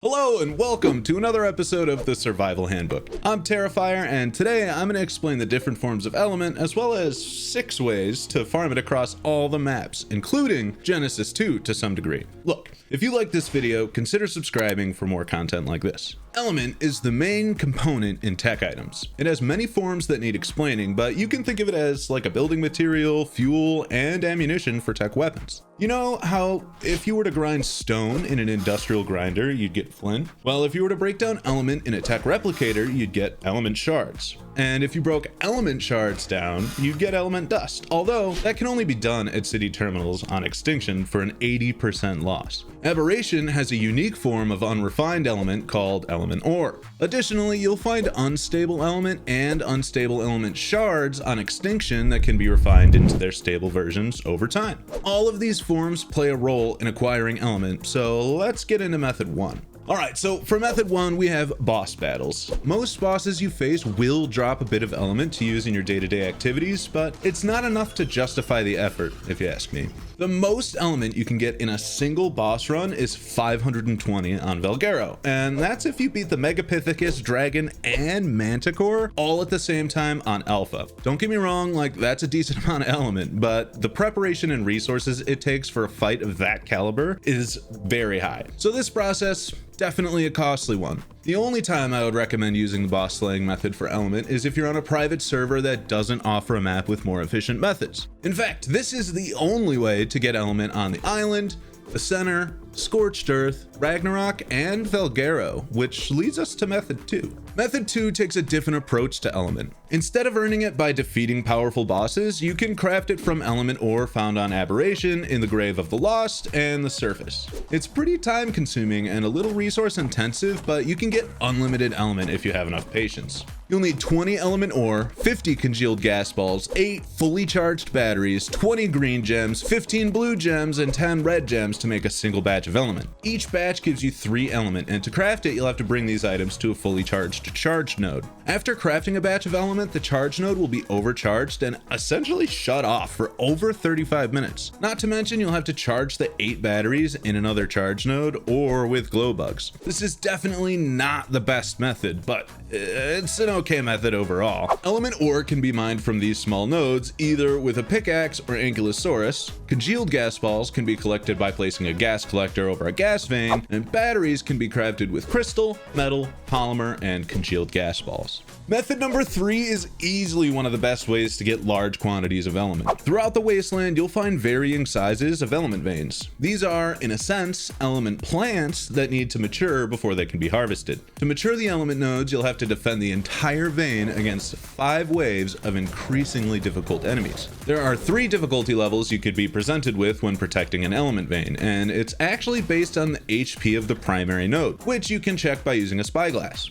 Hello and welcome to another episode of the Survival Handbook. I'm Terrifier, and today I'm going to explain the different forms of element as well as 6 ways to farm it across all the maps, including Genesis 2 to some degree. Look, if you like this video, consider subscribing for more content like this. Element is the main component in tech items. It has many forms that need explaining, but you can think of it as like a building material, fuel, and ammunition for tech weapons. You know how if you were to grind stone in an industrial grinder, you'd get flint? Well, if you were to break down element in a tech replicator, you'd get element shards. And if you broke element shards down, you'd get element dust, although that can only be done at city terminals on Extinction for an 80% loss. Aberration has a unique form of unrefined element called element ore. Additionally, you'll find unstable element and unstable element shards on Extinction that can be refined into their stable versions over time. All of these forms play a role in acquiring element, so let's get into method 1. Alright, so for method 1, we have boss battles. Most bosses you face will drop a bit of element to use in your day-to-day activities, but it's not enough to justify the effort, if you ask me. The most element you can get in a single boss run is 520 on Valguero, and that's if you beat the Megapithecus, Dragon, and Manticore all at the same time on Alpha. Don't get me wrong, like that's a decent amount of element, but the preparation and resources it takes for a fight of that caliber is very high. So this process, definitely a costly one. The only time I would recommend using the boss slaying method for element is if you're on a private server that doesn't offer a map with more efficient methods. In fact, this is the only way to get element on the island, the center, Scorched Earth, Ragnarok, and Valguero, which leads us to method 2. Method 2 takes a different approach to element. Instead of earning it by defeating powerful bosses, you can craft it from element ore found on Aberration, in the Grave of the Lost, and the surface. It's pretty time consuming and a little resource intensive, but you can get unlimited element if you have enough patience. You'll need 20 element ore, 50 congealed gas balls, 8 fully charged batteries, 20 green gems, 15 blue gems, and 10 red gems to make a single batch of element. Each batch gives you 3 element, and to craft it, you'll have to bring these items to a fully charged charge node. After crafting a batch of element, the charge node will be overcharged and essentially shut off for over 35 minutes. Not to mention, you'll have to charge the 8 batteries in another charge node or with glow bugs. This is definitely not the best method, but it's an okay method overall. Element ore can be mined from these small nodes, either with a pickaxe or ankylosaurus. Congealed gas balls can be collected by placing a gas collector over a gas vein, and batteries can be crafted with crystal, metal, polymer, and congealed gas balls. Method number 3 is easily one of the best ways to get large quantities of element. Throughout the wasteland, you'll find varying sizes of element veins. These are, in a sense, element plants that need to mature before they can be harvested. To mature the element nodes, you'll have to defend the entire vein against 5 waves of increasingly difficult enemies. There are 3 difficulty levels you could be presented with when protecting an element vein, and it's actually based on the HP of the primary node, which you can check by using a spyglass.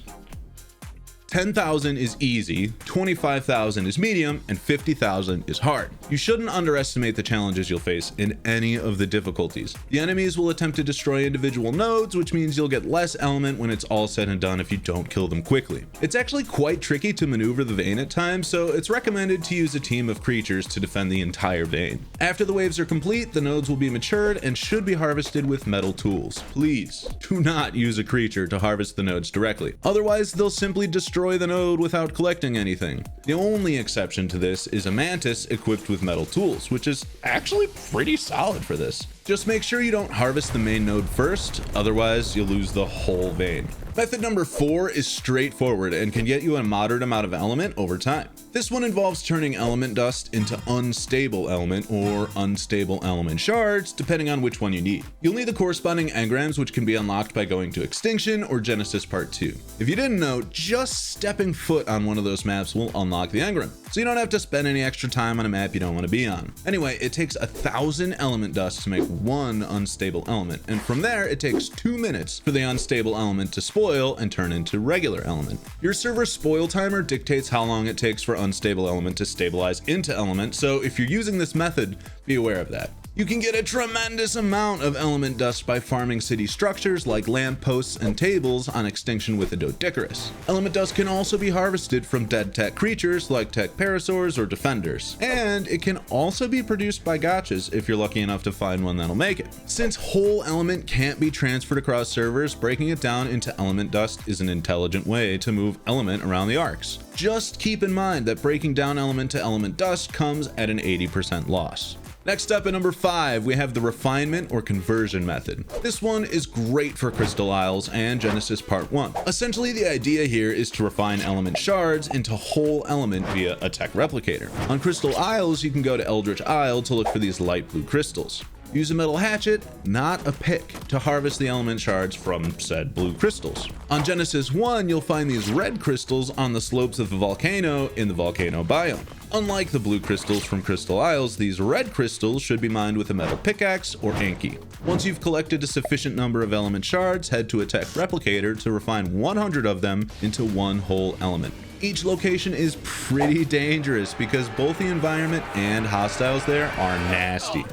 10,000 is easy, 25,000 is medium, and 50,000 is hard. You shouldn't underestimate the challenges you'll face in any of the difficulties. The enemies will attempt to destroy individual nodes, which means you'll get less element when it's all said and done if you don't kill them quickly. It's actually quite tricky to maneuver the vein at times, so it's recommended to use a team of creatures to defend the entire vein. After the waves are complete, the nodes will be matured and should be harvested with metal tools. Please do not use a creature to harvest the nodes directly. Otherwise, they'll simply destroy the node without collecting anything. The only exception to this is a mantis equipped with metal tools, which is actually pretty solid for this. Just make sure you don't harvest the main node first, otherwise you'll lose the whole vein. Method number 4 is straightforward and can get you a moderate amount of element over time. This one involves turning element dust into unstable element or unstable element shards, depending on which one you need. You'll need the corresponding engrams, which can be unlocked by going to Extinction or Genesis Part 2. If you didn't know, just stepping foot on one of those maps will unlock the engram, so you don't have to spend any extra time on a map you don't want to be on. Anyway, it takes 1,000 element dust to make 1 unstable element, and from there it takes 2 minutes for the unstable element to spoil and turn into regular element. Your server spoil timer dictates how long it takes for unstable element to stabilize into element, so if you're using this method, be aware of that. You can get a tremendous amount of element dust by farming city structures like lampposts and tables on Extinction with a Doedicurus. Element dust can also be harvested from dead tech creatures like tech parasaurs or defenders, and it can also be produced by gotchas if you're lucky enough to find one that'll make it. Since whole element can't be transferred across servers, breaking it down into element dust is an intelligent way to move element around the arcs. Just keep in mind that breaking down element to element dust comes at an 80% loss. Next up at number 5, we have the refinement or conversion method. This one is great for Crystal Isles and Genesis Part 1. Essentially, the idea here is to refine element shards into whole element via a tech replicator. On Crystal Isles, you can go to Eldritch Isle to look for these light blue crystals. Use a metal hatchet, not a pick, to harvest the element shards from said blue crystals. On Genesis 1, you'll find these red crystals on the slopes of the volcano in the volcano biome. Unlike the blue crystals from Crystal Isles, these red crystals should be mined with a metal pickaxe or Anki. Once you've collected a sufficient number of element shards, head to a tech replicator to refine 100 of them into one whole element. Each location is pretty dangerous because both the environment and hostiles there are nasty.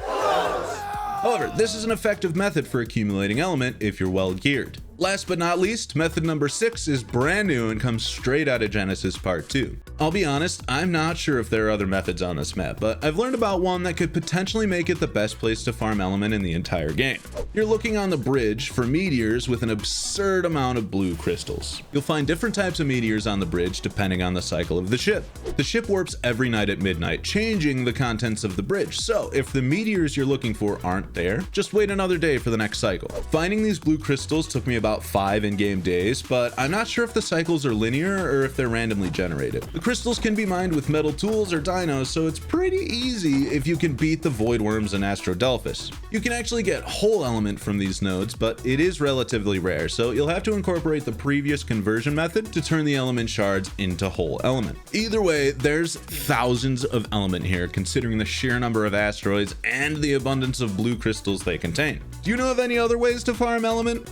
However, this is an effective method for accumulating element if you're well geared. Last but not least, method number 6 is brand new and comes straight out of Genesis Part 2. I'll be honest, I'm not sure if there are other methods on this map, but I've learned about one that could potentially make it the best place to farm element in the entire game. You're looking on the bridge for meteors with an absurd amount of blue crystals. You'll find different types of meteors on the bridge depending on the cycle of the ship. The ship warps every night at midnight, changing the contents of the bridge, so if the meteors you're looking for aren't there, just wait another day for the next cycle. Finding these blue crystals took me about 5 in-game days, but I'm not sure if the cycles are linear or if they're randomly generated. The crystals can be mined with metal tools or dinos, so it's pretty easy if you can beat the void worms and Astrodelphus. You can actually get whole element from these nodes, but it is relatively rare, so you'll have to incorporate the previous conversion method to turn the element shards into whole element. Either way, there's thousands of element here considering the sheer number of asteroids and the abundance of blue crystals they contain. Do you know of any other ways to farm element?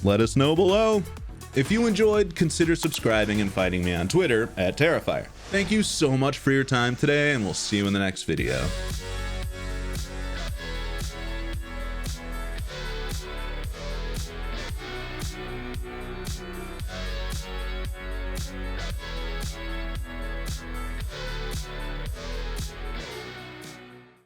Let us know below. If you enjoyed, consider subscribing and finding me on Twitter at Terrifier. Thank you so much for your time today, and we'll see you in the next video.